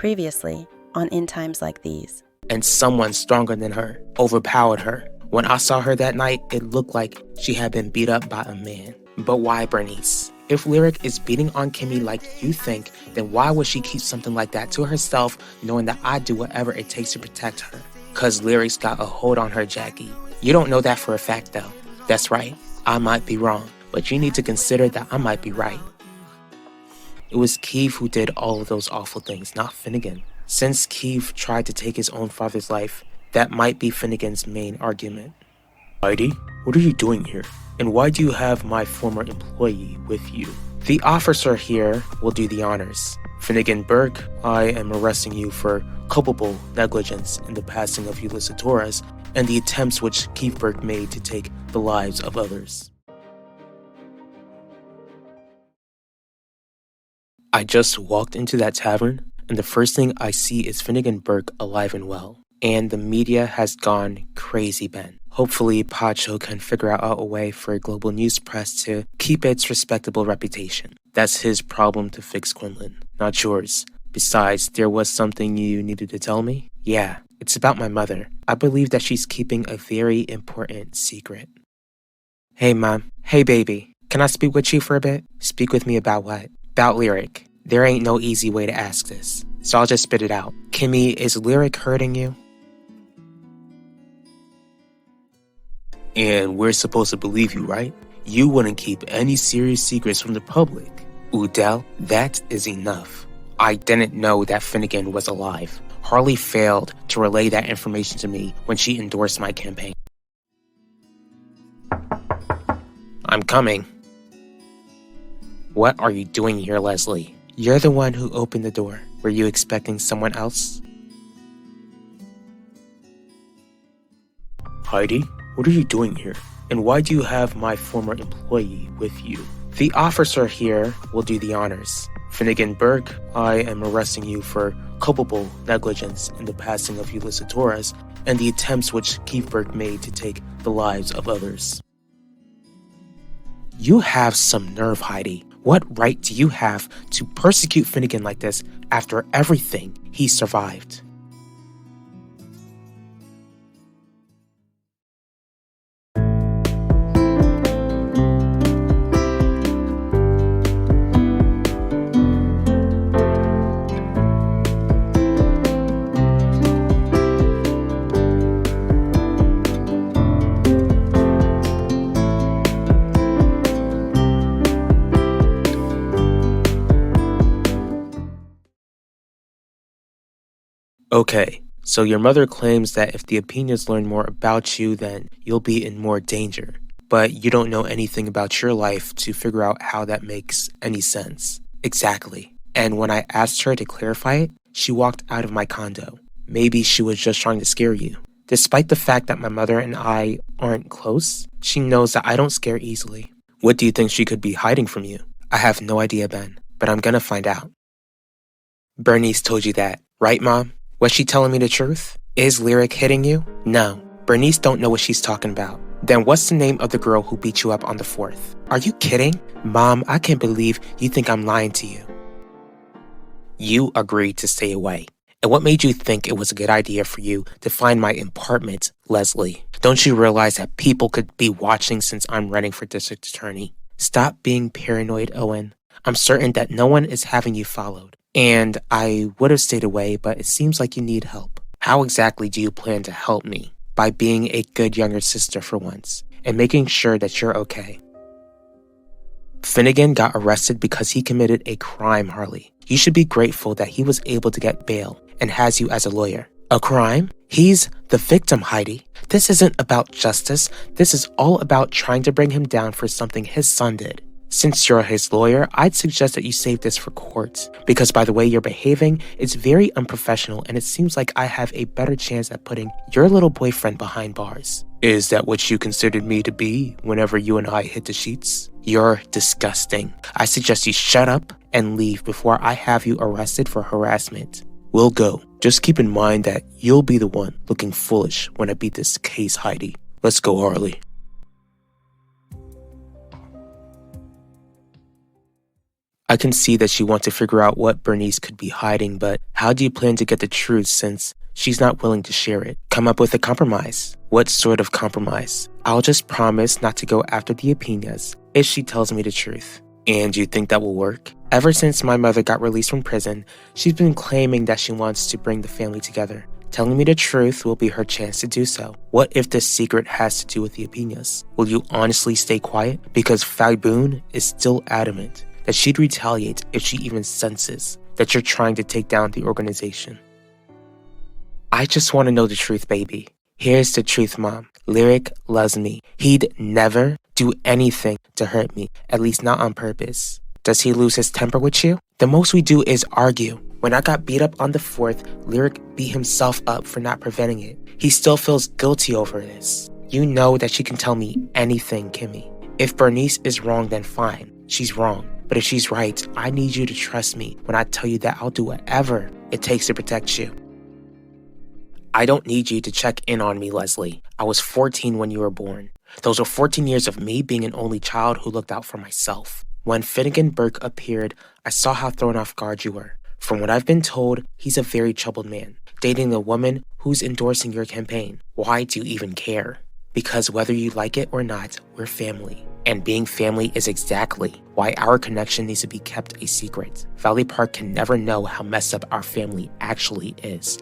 Previously on In Times Like These. And someone stronger than her overpowered her. When I saw her that night, it looked like she had been beat up by a man. But why Bernice? If Lyric is beating on Kimmy like you think, then why would she keep something like that to herself, knowing that I'd do whatever it takes to protect her? Cause Lyric's got a hold on her, Jackie. You don't know that for a fact though. That's right, I might be wrong, but you need to consider that I might be right. It was Keith who did all of those awful things, not Finnegan. Since Keith tried to take his own father's life, that might be Finnegan's main argument. Heidi, what are you doing here? And why do you have my former employee with you? The officer here will do the honors. Finnegan Burke, I am arresting you for culpable negligence in the passing of Ulysses Torres and the attempts which Keith Burke made to take the lives of others. I just walked into that tavern, and the first thing I see is Finnegan Burke alive and well. And the media has gone crazy, Ben. Hopefully, Pacho can figure out a way for global news press to keep its respectable reputation. That's his problem to fix, Quinlan, not yours. Besides, there was something you needed to tell me? Yeah, it's about my mother. I believe that she's keeping a very important secret. Hey, Mom. Hey, baby. Can I speak with you for a bit? Speak with me about what? About Lyric. There ain't no easy way to ask this, so I'll just spit it out. Kimmy, is Lyric hurting you? And we're supposed to believe you, right? You wouldn't keep any serious secrets from the public. Udell, that is enough. I didn't know that Finnegan was alive. Harley failed to relay that information to me when she endorsed my campaign. I'm coming. What are you doing here, Leslie? You're the one who opened the door. Were you expecting someone else? Heidi, what are you doing here? And why do you have my former employee with you? The officer here will do the honors. Finnegan Burke, I am arresting you for culpable negligence in the passing of Ulysses Torres and the attempts which Keith Burke made to take the lives of others. You have some nerve, Heidi. What right do you have to persecute Finnegan like this after everything he survived? Okay, so your mother claims that if the opinions learn more about you, then you'll be in more danger. But you don't know anything about your life to figure out how that makes any sense. Exactly. And when I asked her to clarify it, she walked out of my condo. Maybe she was just trying to scare you. Despite the fact that my mother and I aren't close, she knows that I don't scare easily. What do you think she could be hiding from you? I have no idea, Ben, but I'm gonna find out. Bernice told you that, right, Mom? Was she telling me the truth? Is Lyric hitting you? No, Bernice don't know what she's talking about. Then what's the name of the girl who beat you up on the 4th? Are you kidding? Mom, I can't believe you think I'm lying to you. You agreed to stay away. And what made you think it was a good idea for you to find my apartment, Leslie? Don't you realize that people could be watching since I'm running for district attorney? Stop being paranoid, Owen. I'm certain that no one is having you followed. And I would have stayed away, but it seems like you need help. How exactly do you plan to help me? By being a good younger sister for once, and making sure that you're okay. Finnegan got arrested because he committed a crime, Harley. You should be grateful that he was able to get bail and has you as a lawyer. A crime? He's the victim, Heidi. This isn't about justice. This is all about trying to bring him down for something his son did. Since you're his lawyer, I'd suggest that you save this for court, because by the way you're behaving, it's very unprofessional and it seems like I have a better chance at putting your little boyfriend behind bars. Is that what you considered me to be whenever you and I hit the sheets? You're disgusting. I suggest you shut up and leave before I have you arrested for harassment. We'll go. Just keep in mind that you'll be the one looking foolish when I beat this case, Heidi. Let's go, Harley. I can see that you want to figure out what Bernice could be hiding, but how do you plan to get the truth since she's not willing to share it? Come up with a compromise. What sort of compromise? I'll just promise not to go after the Apinas if she tells me the truth. And you think that will work? Ever since my mother got released from prison, she's been claiming that she wants to bring the family together. Telling me the truth will be her chance to do so. What if this secret has to do with the Apinas? Will you honestly stay quiet? Because Faibun is still adamant that she'd retaliate if she even senses that you're trying to take down the organization. I just want to know the truth, baby. Here's the truth, Mom. Lyric loves me. He'd never do anything to hurt me, at least not on purpose. Does he lose his temper with you? The most we do is argue. When I got beat up on the 4th, Lyric beat himself up for not preventing it. He still feels guilty over this. You know that she can tell me anything, Kimmy. If Bernice is wrong, then fine. She's wrong. But if she's right, I need you to trust me when I tell you that I'll do whatever it takes to protect you. I don't need you to check in on me, Leslie. I was 14 when you were born. Those were 14 years of me being an only child who looked out for myself. When Finnegan Burke appeared, I saw how thrown off guard you were. From what I've been told, he's a very troubled man, dating a woman who's endorsing your campaign. Why do you even care? Because whether you like it or not, we're family. And being family is exactly why our connection needs to be kept a secret. Valley Park can never know how messed up our family actually is.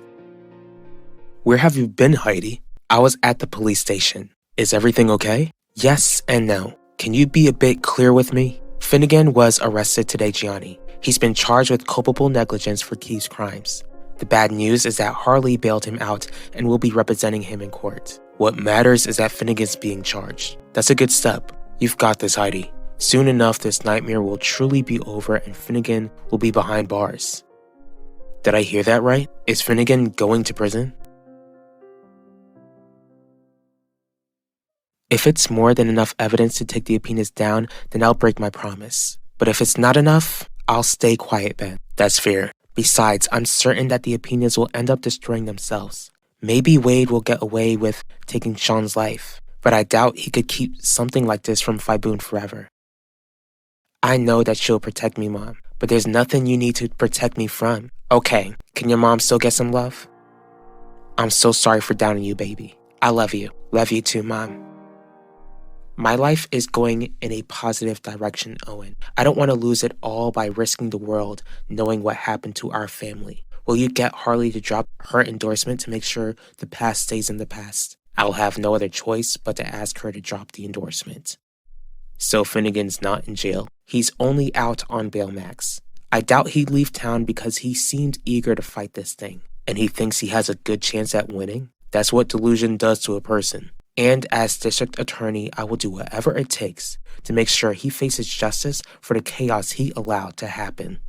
Where have you been, Heidi? I was at the police station. Is everything okay? Yes and no. Can you be a bit clear with me? Finnegan was arrested today, Gianni. He's been charged with culpable negligence for Keith's crimes. The bad news is that Harley bailed him out and will be representing him in court. What matters is that Finnegan's being charged. That's a good step. You've got this, Heidi. Soon enough, this nightmare will truly be over and Finnegan will be behind bars. Did I hear that right? Is Finnegan going to prison? If it's more than enough evidence to take the Apinas down, then I'll break my promise. But if it's not enough, I'll stay quiet, Ben. That's fair. Besides, I'm certain that the Apinas will end up destroying themselves. Maybe Wade will get away with taking Sean's life, but I doubt he could keep something like this from Faibun forever. I know that she'll protect me, Mom, but there's nothing you need to protect me from. Okay, can your mom still get some love? I'm so sorry for downing you, baby. I love you. Love you too, Mom. My life is going in a positive direction, Owen. I don't want to lose it all by risking the world knowing what happened to our family. Will you get Harley to drop her endorsement to make sure the past stays in the past? I'll have no other choice but to ask her to drop the endorsement. So Finnegan's not in jail. He's only out on bail max. I doubt he'd leave town because he seemed eager to fight this thing. And he thinks he has a good chance at winning? That's what delusion does to a person. And as district attorney, I will do whatever it takes to make sure he faces justice for the chaos he allowed to happen.